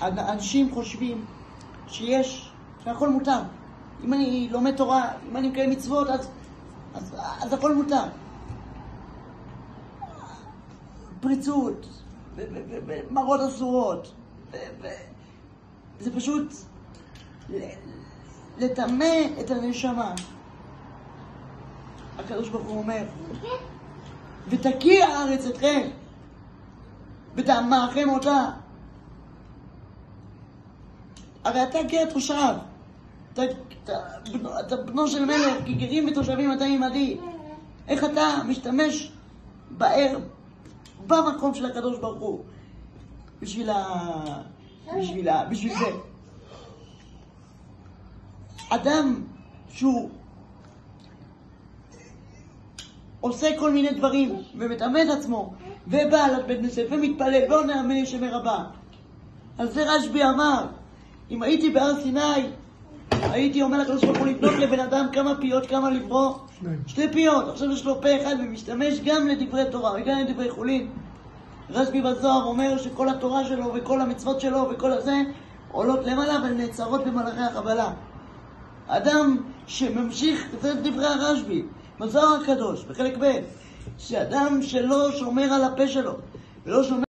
אנשים חושבים שהכל מותר. אם אני לומד תורה, אם אני מקיים מצוות, אז הכל מותר. פריצות, ומראות אסורות, זה פשוט לטמא את הנשמה. הקדוש ברוך הוא אומר, ותקיא הארץ אתכם, ותאמרכם אותה. הרי אתה כתושב, אתה בנו של מלך, כי גרים ותושבים אתה עמדי. איך אתה משתמש במקום של הקדוש ברוך הוא בשביל זה? אדם שהוא עושה כל מיני דברים ומתאמן את עצמו ובא לבית כנסת ומתפלל ועונה אמן שמי רבה, על זה רשב"י אמר, אם הייתי בהר סיני הייתי אומר לקדוש ברוך הוא לבנות לבן אדם כמה פיות, כמה לברוא? 2 פיות. עכשיו יש לו פה אחד ומשתמש גם לדברי תורה וגם לדברי חולין. רשב"י בזוהר אומר שכל התורה שלו וכל המצוות שלו וכל הזה עולות למעלה ונעצרות במלאכי החבלה. אדם שממשיך, זה דברי הרשב"י בזוהר הקדוש בחלק ב', שאדם שלא שומר על הפה שלו ולא שומר